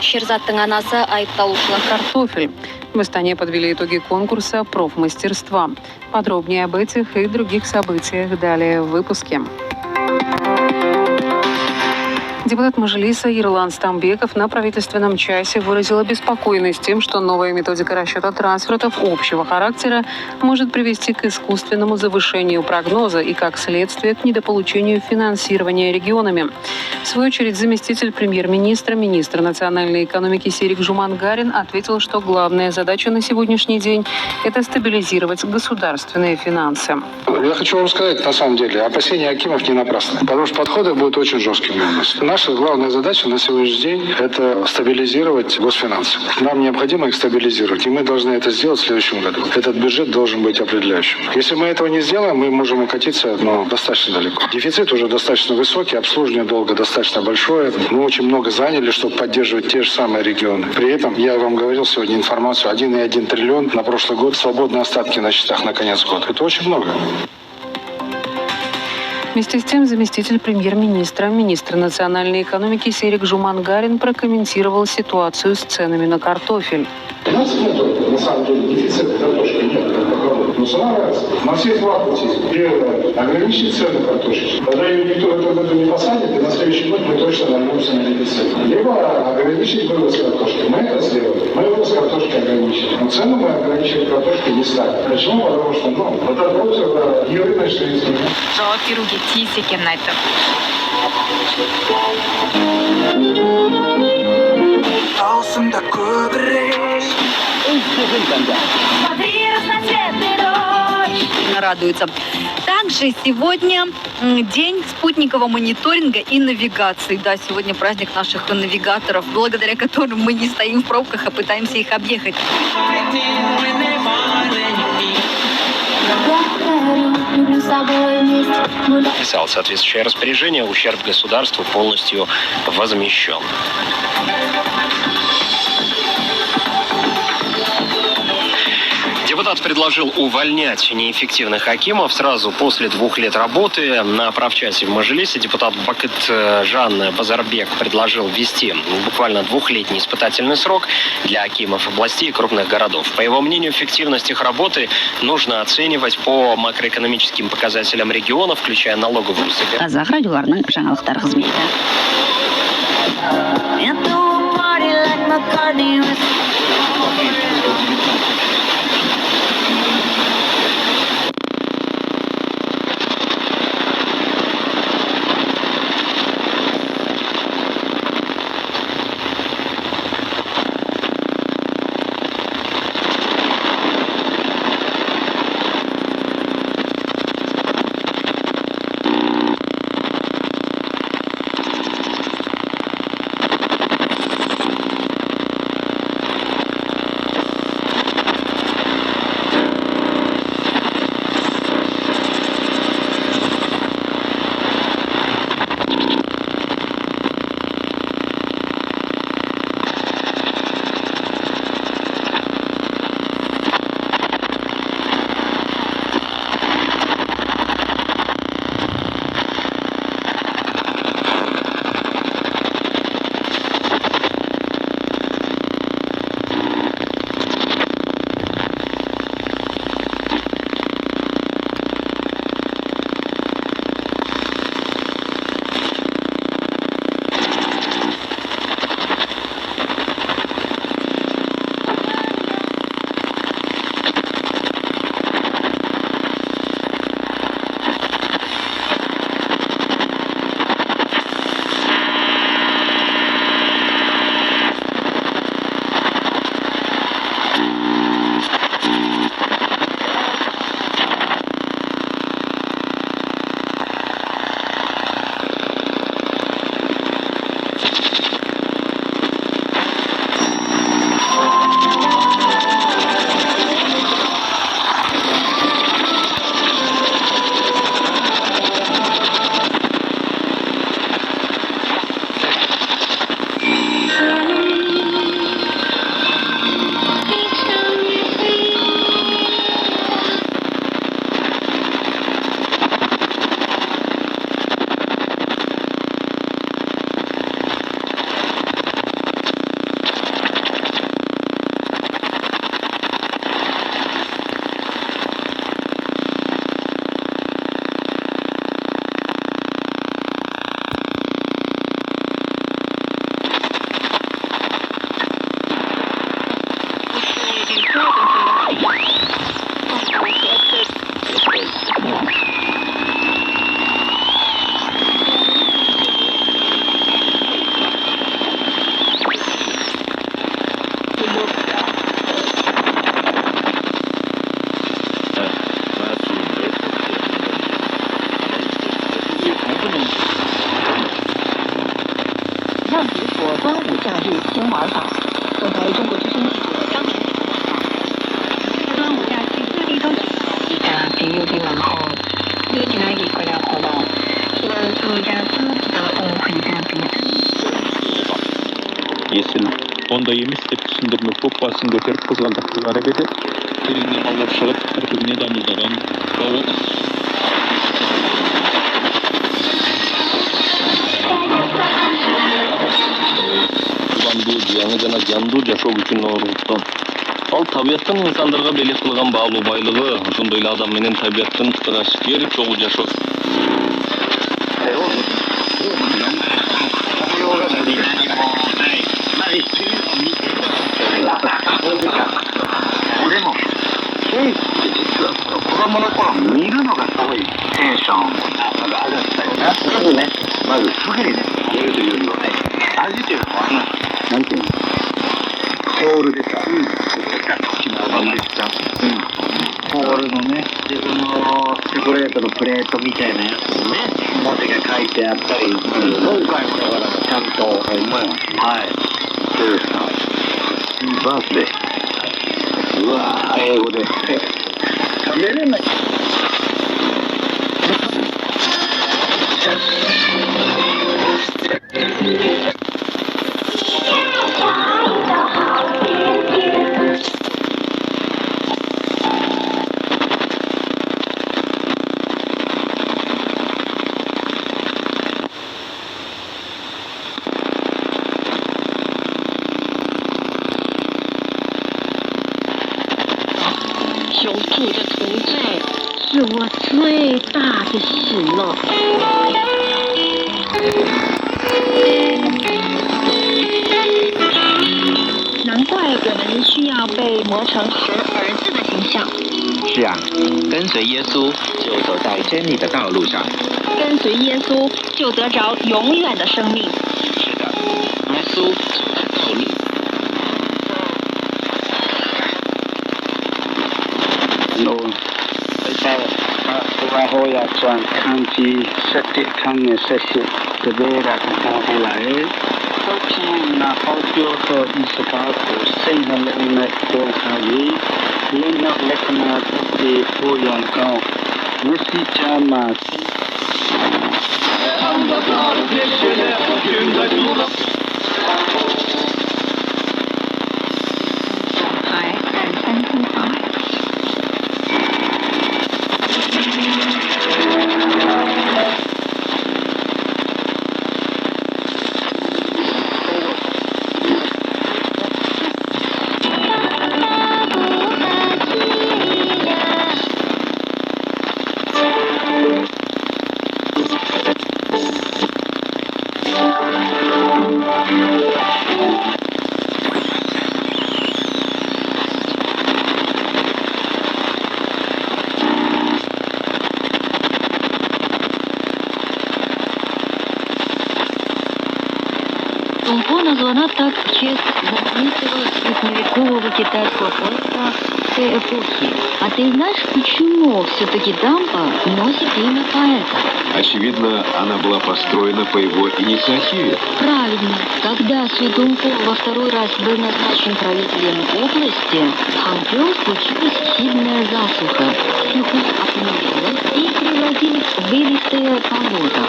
Шерзаттың анасы айыпталушылар. Картофель. В Астане подвели итоги конкурса профмастерства. Подробнее об этих и других событиях далее в выпуске. Депутат Мажилиса Ерлан Стамбеков на правительственном часе выразил обеспокоенность тем, что новая методика расчета трансфертов общего характера может привести к искусственному завышению прогноза и, как следствие, к недополучению финансирования регионами. В свою очередь, заместитель премьер-министра, министр национальной экономики Серик Жумангарин ответил, что главная задача на сегодняшний день – это стабилизировать государственные финансы. Я хочу вам сказать, на самом деле, опасения акимов не напрасны, потому что подходы будут очень жесткими у нас. Наша главная задача на сегодняшний день – это стабилизировать госфинансы. Нам необходимо их стабилизировать, и мы должны это сделать в следующем году. Этот бюджет должен быть определяющим. Если мы этого не сделаем, мы можем укатиться достаточно далеко. Дефицит уже достаточно высокий, обслуживание долга достаточно большое. Мы очень много заняли, чтобы поддерживать те же самые регионы. При этом, я вам говорил сегодня информацию, 1,1 триллион на прошлый год, свободные остатки на счетах на конец года. Это очень много. Вместе с тем, заместитель премьер-министра, министр национальной экономики Серик Жумангарин прокомментировал ситуацию с ценами на картофель. У нас нет, на самом деле, дефицита картошки нет, но цена разная. На все два пути. Первое, ограничить цену картошки. Когда ее никто в этом году не посадит, и на следующий год мы точно нальемся на дефицит. Либо ограничить вывоз картошки. Мы это сделали. Мы вывоз картошки ограничили. Но цену мы ограничивать картошки не стали. Почему? Потому что, это против ее рыночной инструмент. Радуется. Также сегодня день спутникового мониторинга и навигации. Да, сегодня праздник наших навигаторов, благодаря которым мы не стоим в пробках, а пытаемся их объехать. Писал соответствующее распоряжение, ущерб государству полностью возмещен. Депутат предложил увольнять неэффективных акимов сразу после 2 лет работы. На правчасе в Мажилисе депутат Бакытжан Базарбек предложил ввести буквально 2-летний испытательный срок для акимов областей и крупных городов. По его мнению, эффективность их работы нужно оценивать по макроэкономическим показателям регионов, включая налоговую 下是新玩法。我在中国之声记者张晨。端午假期各地都Есіл ондай емес деп түсіндірмек болып басын көтеріп қызғалдақты қарап еді. Тереңнен аулап шығып, кірпігіне дамылдаған бауы. Жаңы жана жанду жашоо үчүн оруктон. Ал табияттын инсандырга белек кылган баалуу байлыгы, ошондой эле адам менен табияттын тыгашкер чогуу жашоо.难怪我们需要被磨成神儿子的形象。是啊，跟随耶稣就走在真理的道路上。跟随耶稣就得着永远的生命。是的，耶稣走的道路。Rahoya Chuan Kanji Seti Kange Sesi Tebera Kange Hochi na Hokyo to Isabako Sena Lena Kohayi Lena Lekana Tuki Oyan Kao Nesi Chama Тумпо названа так в честь знаменитого средневекового китайского поэта той эпохи. А ты знаешь, почему все-таки дамба носит имя поэта? Очевидно, она была построена по его инициативе. Правильно. Когда Сюдумпо во второй раз был назначен правителем области, в Ханчжоу случилась сильная засуха. Сюху обнулилась и превратилась в вылистое болото.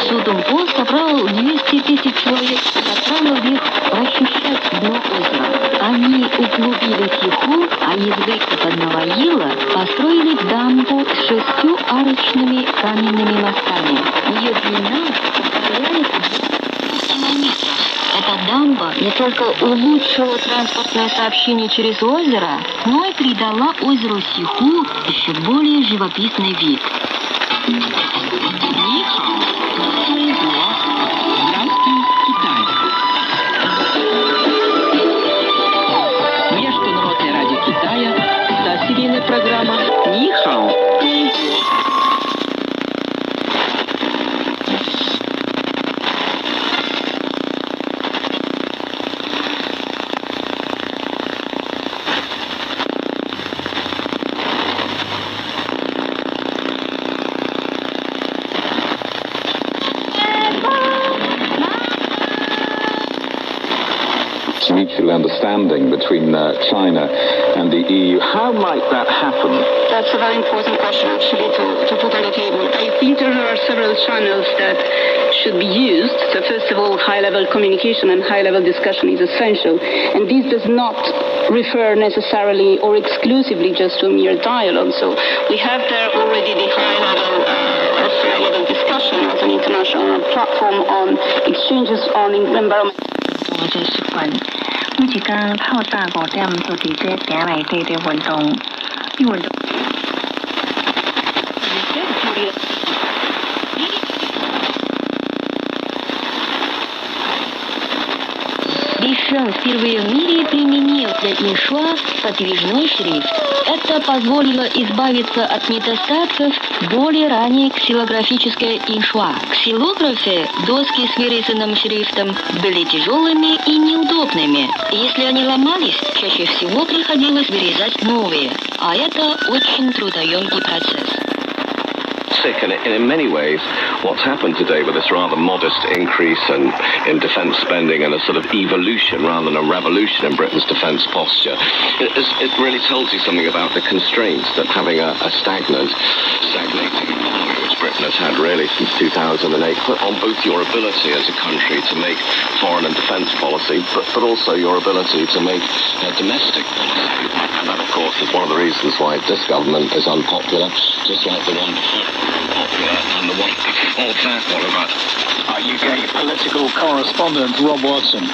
Сюдумпо собрал 200 тысяч человек и отправил их прочищать дно озера. Они углубили Сиху, а из выкопанного ила построили дамбу с 6 арочными каменными мостами. Ее длина составляет 2 километров. Эта дамба не только улучшила транспортное сообщение через озеро, но и придала озеру Сиху еще более живописный вид. Международное радио Китая, серийная программа «Нихао». mutual understanding between China and the EU. How might that happen? That's a very important question, actually, to put on the table. I think there are several channels that should be used. So first of all, high-level communication and high-level discussion is essential. And this does not refer necessarily or exclusively just to a mere dialogue. So we have there already the high-level discussion as an international platform on exchanges on environment. 我這習慣，每一間透早5點就直接點來這啲運動，啲運動。Дишан впервые в мире применил для иншуа подвижной шрифт. Это позволило избавиться от недостатков более ранней ксилографической иншуа. В ксилографе доски с вырезанным шрифтом были тяжелыми и неудобными. Если они ломались, чаще всего приходилось вырезать новые. А это очень трудоемкий процесс. And in many ways, what's happened today with this rather modest increase in defence spending and a sort of evolution rather than a revolution in Britain's defence posture, it really tells you something about the constraints that having a stagnating economy, which Britain has had really since 2008, put on both your ability as a country to make foreign and defence policy, but also your ability to make domestic policy. And that, of course, is one of the reasons why this government is unpopular, just like the one before. Popular and the one before that. What about UK political correspondent Rob Watson?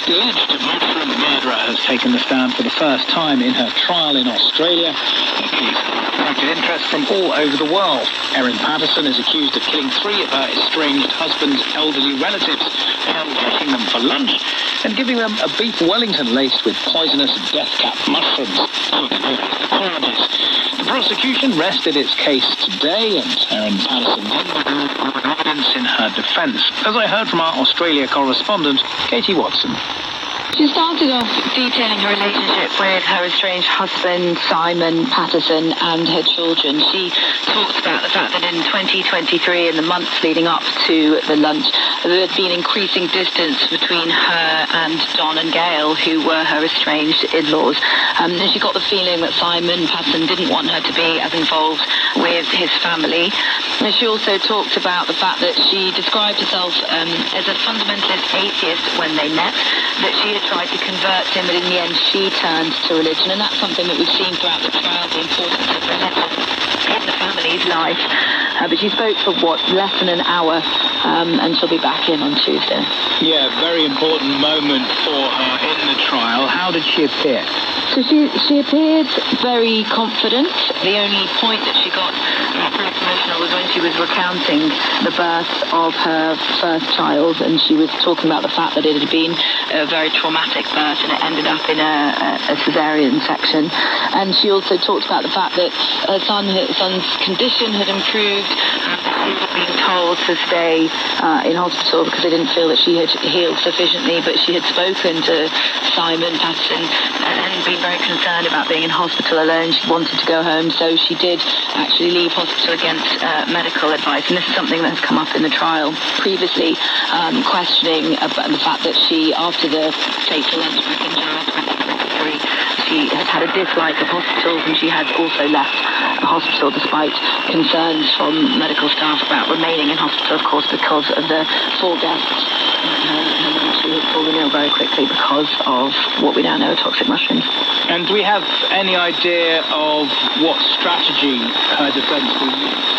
The alleged mushroom murderer has taken the stand for the first time in her trial in Australia. She's attracted interest from all over the world. Erin Patterson is accused of killing 3 of her estranged husband's elderly relatives, cooking them for lunch and giving them a beef Wellington laced with poisonous death cap mushrooms. The prosecution rested its case today, and Erin Patterson gave evidence in her defence, as I heard from our Australia correspondent, Katie Watson. She started off detailing her relationship with her estranged husband, Simon Patterson, and her children. She talked about the fact that in 2023, in the months leading up to the lunch, there had been increasing distance between her and Don and Gail, who were her estranged in-laws. And she got the feeling that Simon Patterson didn't want her to be as involved with his family. And she also talked about the fact that she described herself as a fundamentalist atheist when they met, that she had tried to convert him, but in the end she turned to religion. And that's something that we've seen throughout the trial, the importance of religion in the family's life. But she spoke for, less than an hour, and she'll be back in on Tuesday. Yeah, very important moment for her in the trial. How did she appear? So she appeared very confident. The only point that she got pretty emotional was when she was recounting the birth of her first child, and she was talking about the fact that it had been a very traumatic birth and it ended up in a cesarean section. And she also talked about the fact that her son's condition had improved, and she had been told to stay in hospital because they didn't feel that she had healed sufficiently, but she had spoken to Simon Patterson and been very concerned about being in hospital alone. She wanted to go home, so she did actually leave hospital against medical advice. And this is something that has come up in the trial previously, questioning about the fact that she, after the fatal lunch back in July 2023, she had had a dislike of hospitals, and she had also left the hospital despite concerns from medical staff about remaining in hospital, of course, because of the 4 deaths. She had fallen ill very quickly because of what we now know are toxic mushrooms. And do we have any idea of what strategy her defence will use?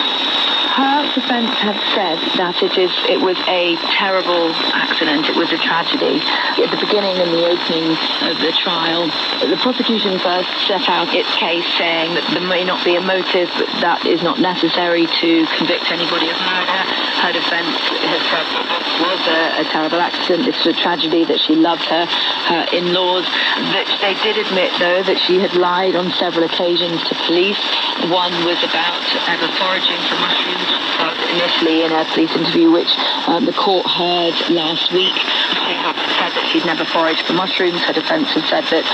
Her defence have said that it was a terrible accident. It was a tragedy. At the beginning and the opening of the trial, the prosecution first set out its case saying that there may not be a motive, but that is not necessary to convict anybody of murder. Her defence has said that this was a terrible accident. This was a tragedy, that she loved her in-laws. That they did admit, though, that she had lied on several occasions to police. One was about ever foraging for mushrooms. Initially in a police interview, which the court heard last week, she had said that she'd never foraged for mushrooms. Her defence had said that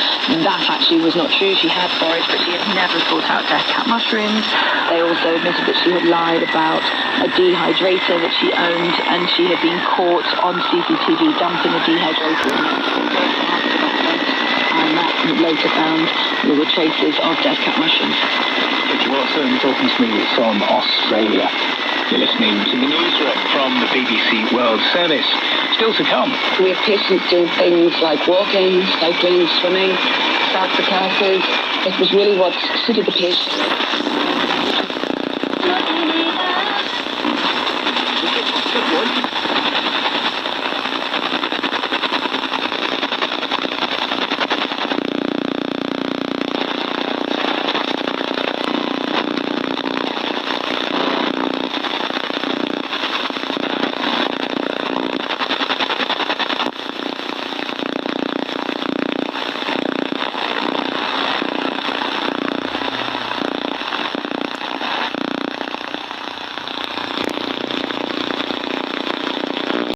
actually was not true. She had foraged, but she had never sought out death cap mushrooms. They also admitted that she had lied about a dehydrator that she owned, and she had been caught on CCTV dumping a dehydrator in Mexico. later found there were traces of dead cat mushrooms. Richard Watson talking to me from Australia. You're listening to the newsroom from the BBC World Service. Still to come. We have patients doing things like walking, cycling, swimming, salsa classes. It was really what suited the patient. Good one.